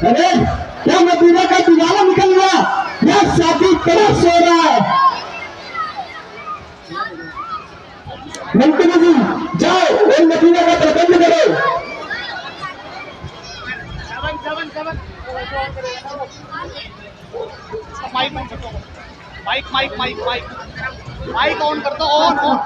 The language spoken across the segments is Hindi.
अरे क्या मदीना का दीवाना निकल गया या शादी तरफ सो रहा है। मंत्री जी जाओ और मदीना का प्रबंध करो। Mic mic mic mic mic on कर दो, ऑन ऑन।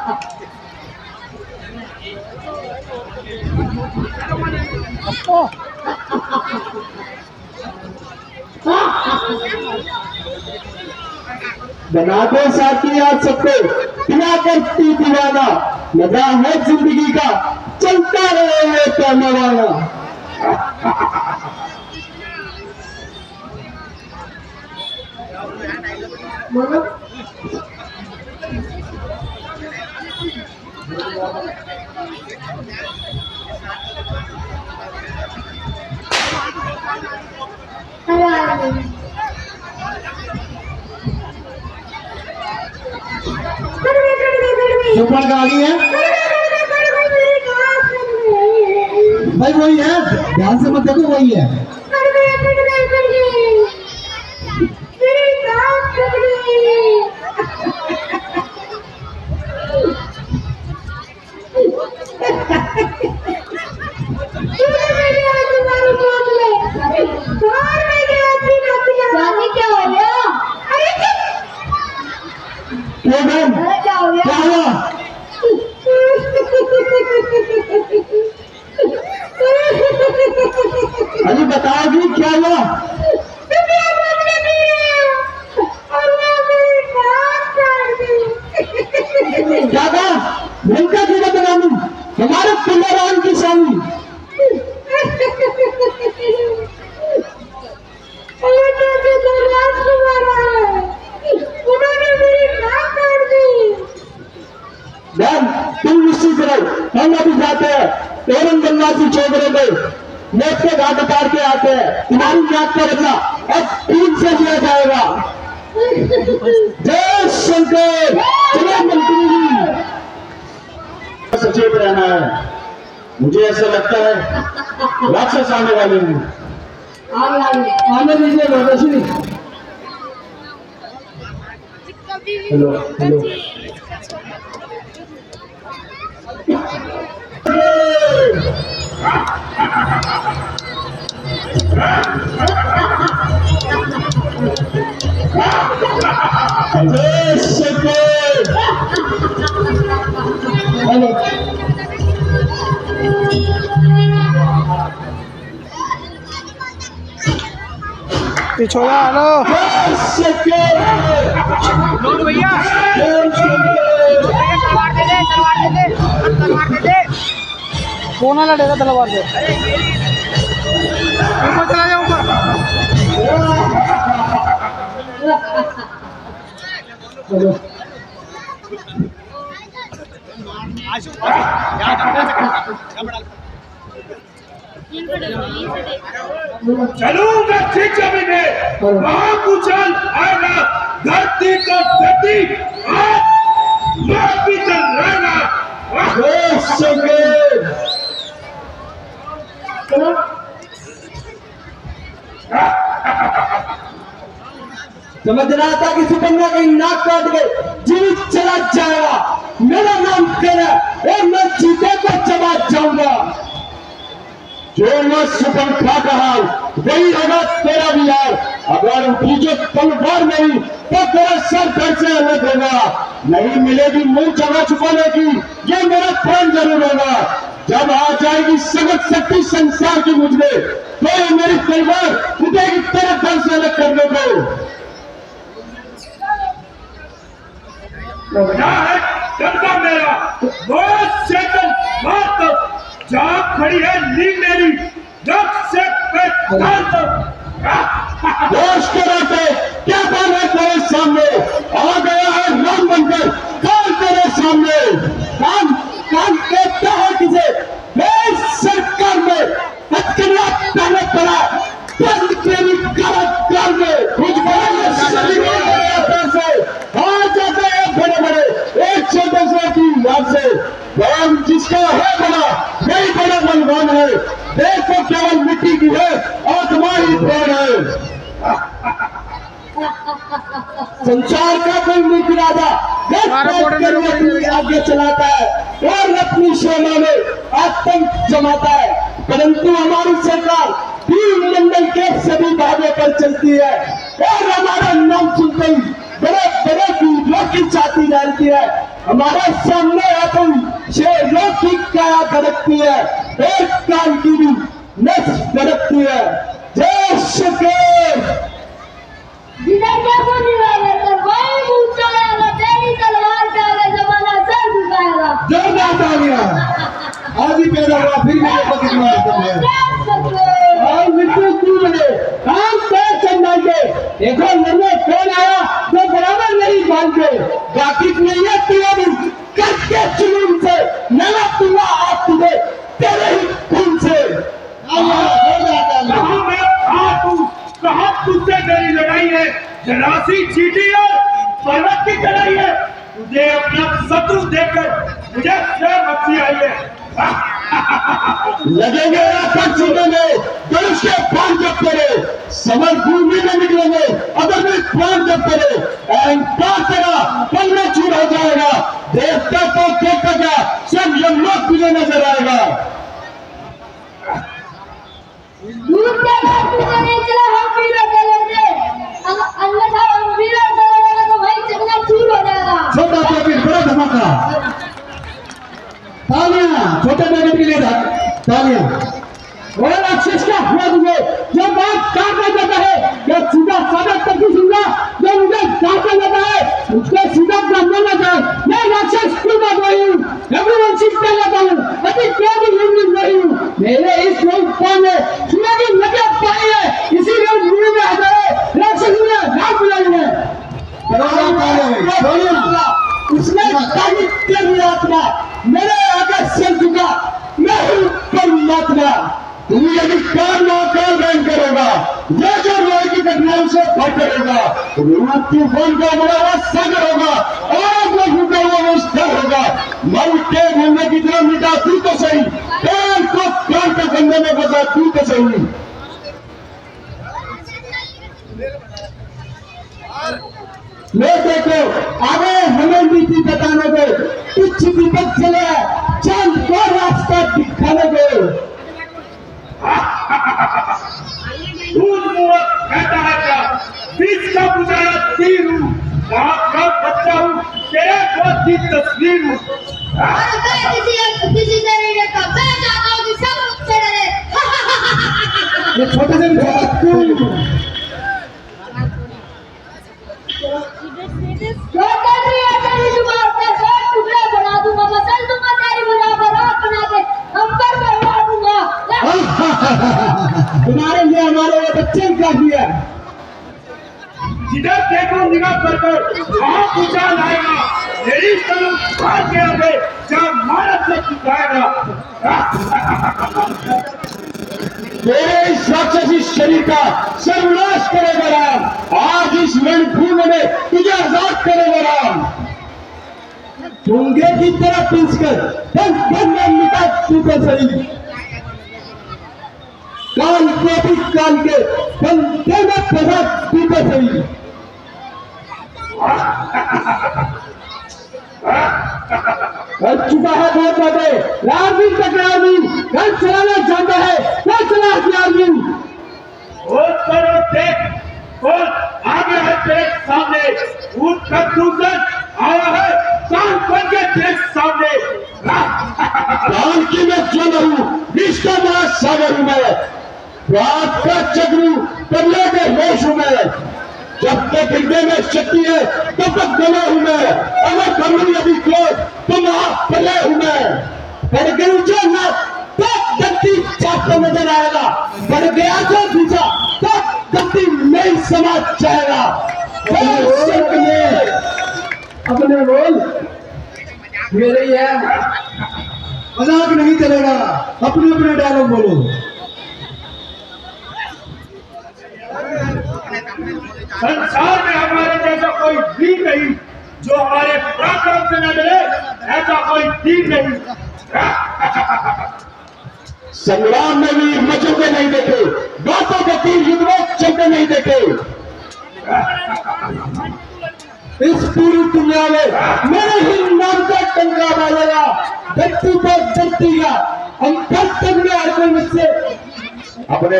बना दो साथी आज सबको, क्या करती दीवाना, मजा है जिंदगी का, चलता रहे ये पैमाना। सुपर गाड़ी है भाई, वही है, ध्यान से मत देखो, वही है। क्या हुआ? अरे बताओगी क्या हुआ? क्या कहा? भूलका जीवा बनानी हमारे पिल्लाराम की स्वामी। तुम निश्चित रहो, हम अभी जाते हैं तोरण गंगासी चौधरी में नेट के घाट उतार के आते हैं। तुम्हारी याद का बदला अब 3 से लिया जाएगा। जय शंकर। चलो मंत्री जी, सचेत रहना है। मुझे ऐसा लगता है राक्षस आने वाले हैं। आने दीजिए महादर्शनी। Hello hello. जय शंकर। हेलो पिछोड़ा हेलो लोग भैया, तलवार दे दे, तलवार दे दे, तलवार दे दे। कौन लड़ेगा तलवार दे? ऊपर चला जाओ, ऊपर। चलूंगा ठीक जमीने, वहां कुचल आएगा धरती को धरती, आज मैं भी चल रहेगा। समझ रहा था कि सुकन्या का नाक काट के जीवित चला जाएगा। मेरा नाम तेरा और मैं चीते को चबा जाऊंगा। जो मैं सुपंखा कहा वही होगा तेरा भी यार। अगर उठी तलवार नहीं तो तेरा सर घर से अलग होगा। नहीं मिलेगी मुंह जगह छुपाने की, ये मेरा प्राण जरूर होगा। जब आ जाएगी समझ शक्ति संसार की मुझे, तो ये मेरी तलवार उठेगी तेरे घर से अलग करने को। क्या है डरता मेरा वो सेकंड बात, जहां खड़ी है नींद मेरी जब से पे डाल दो। दोष के रहते क्या काम है तेरे सामने? आ गया है राम बनकर कौन तेरे सामने? काम काम कहता है किसे? सरकार में हथकड़ियां पहले पड़ा बंद तेरी कारागार में कुछ बड़ा से आ जाते हैं बड़े बड़े एक जिसका है बड़ा वही बड़ा बलवान है। देश को केवल मिट्टी की है, आत्मा ही प्राण है। संसार का कोई मुख्य राजा आगे चलाता है और अपनी सेना में आतंक जमाता है, परंतु हमारी सरकार तीन मंडल के सभी भागों पर चलती है और हमारा नाम सुनते ही बड़े बड़े वीरों की छाती डालती है। हमारे सामने आते ही शेरों की काया धड़कती है और काल की भी नस धड़कती है। जय शुक्र जिधर देखो निवाले कर वही मुंह चलेगा, तेरी तलवार के आगे जमाना सर झुकाएगा। जोरदार तालियां। आज ही पैदा हुआ फिर मेरे को कितना और मृत्यु क्यों लगे काम तय चंदा के देखो लड़ने कौन आया तो बराबर नहीं मानते, बाकी नहीं है तेरे करके जुलूम से नला तुला आप तुझे तेरे ही खून से। कहाँ मैं कहाँ तू, कहाँ तुझसे मेरी लड़ाई है। जरासी चीटी और पर्वत की चढ़ाई है। तुझे अपना शत्रु देखकर मुझे स्वयं हंसी आई है। लगेंगे सीने में धनुष के प्राण जब तेरे समर भूमि में निकलेंगे, अगर भी प्राण जब तेरे अहंकार तेरा पल में चूर हो जाएगा। देखता तो देखता क्या सब यमलोक तुझे नजर आएगा। दूर के बाद तुझे नहीं चला, हम वीरों से लड़ते, अन्यथा हम वीरों से लड़ेगा तो वही चकना चूर हो जाएगा। छोटा टोपी बड़ा धमाका, तालियां छोटे बेटे के लिए तालियां। और राक्षस का हुआ तुझे जो बात काटा जाता है या सीधा साधा तक सुनना, जो मुझे काटा जाता है उसको सीधा जानना जाता है। मैं राक्षस क्यों बात रही हूँ, एवरीवन सीखता जाता हूँ, अभी कोई भी हिंदी नहीं हूँ। मेरे इस लोकपाल में सुना की नजर पाई है, इसीलिए मुंह में आ जाए राक्षस ने नाम बुलाई है। उसने ताकि तेरी आत्मा मेरे आगे सिर झुका, मैं हूँ परमात्मा। तू यदि काल महाकाल भयंकर होगा, यह जो लोहे की घटनाओं से फटकर होगा, तूफान का बड़ा हुआ सागर होगा, आग में फूका हुआ स्थल होगा। मर के घूमने की तरह मिटा तू तो सही, पेड़ को कान के कंधे में फंसा तू तो सही। मैं देखो आगे हमें नीति बताने दे, कुछ दीपक चले चांद को रास्ता दिखाने दे। कहता है क्या बीच का बुझाया तीर हूँ, वहाँ का बच्चा हूँ, तेरे बहुत की तस्वीर हूँ। और मैं किसी से नहीं रहता, मैं चाहता हूँ कि सब मुझसे डरे। ये छोटे से जो कर रही है तेरी जुबान से सौ टुकड़े बना दूंगा, मसल दूंगा तेरी बराबर आग बना के हम पर बढ़वा दूंगा। तुम्हारे लिए हमारे बच्चे का दिया। जिधर देखो निगाह कर वहाँ पूछा लाएगा, मेरी तरफ भाग के आगे जहाँ मानव से चुकाएगा। तेरे इस राक्षसी शरीर का सर्वनाश करेगा राम, आज इस रणभूमि में तुझे आजाद करेगा राम। चुंगे की तरह पीसकर धन धन में मिटा तू तो सही, काल को भी काल के बंदे में फंसा तू तो सही। कर चुका है बहुत बातें, राजनीति टकरार भी घर चलाना चाहता है, घर चला हथियार भी। करो देख, कौन आगे है तेरे सामने, ऊँट का दूसर आया है कान बन के तेरे सामने। कान की मैं ज्वाला हूँ, विश्व का बड़ा सागर हूँ मैं, रात का चक्रू कमले के होश हूँ मैं। जब तक हृदय में शक्ति है तब तक गला हूं मैं, अगर कमल यदि क्रोध तो महाप्रलय हूं मैं। बढ़ गई जो ना तो गति चाहते नजर आएगा, बढ़ गया जो दूसरा तो गति नहीं समझ जाएगा। अपने बोल मेरे ही है, मजाक नहीं चलेगा, अपने अपने डायलॉग बोलो। संसार में हमारे जैसा कोई भी नहीं जो हमारे पराक्रम से न डरे ऐसा कोई तीर नहीं। संग्राम में भी मचलते नहीं देखे, बातों के तीर युद्ध में चलते नहीं देखे। इस पूरी दुनिया में मेरे ही नाम का टंका मारेगा, धरती को धरती का हम तक में हर कोई मुझसे अपने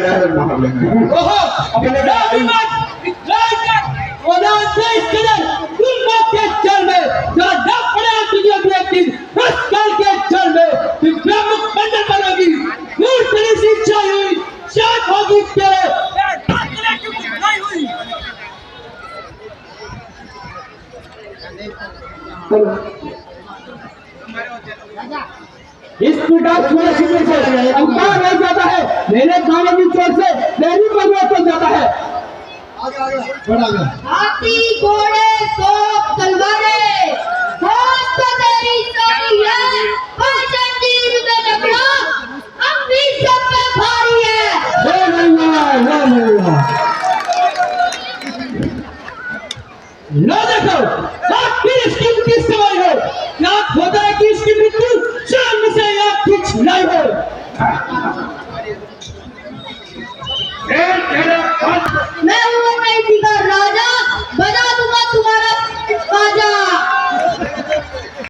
इस पिटास में अंकार रह जाता है, मेरे गाँव की चोट से मेरी परिवर्तन जाता है। हाथी घोड़े तोप तलवारें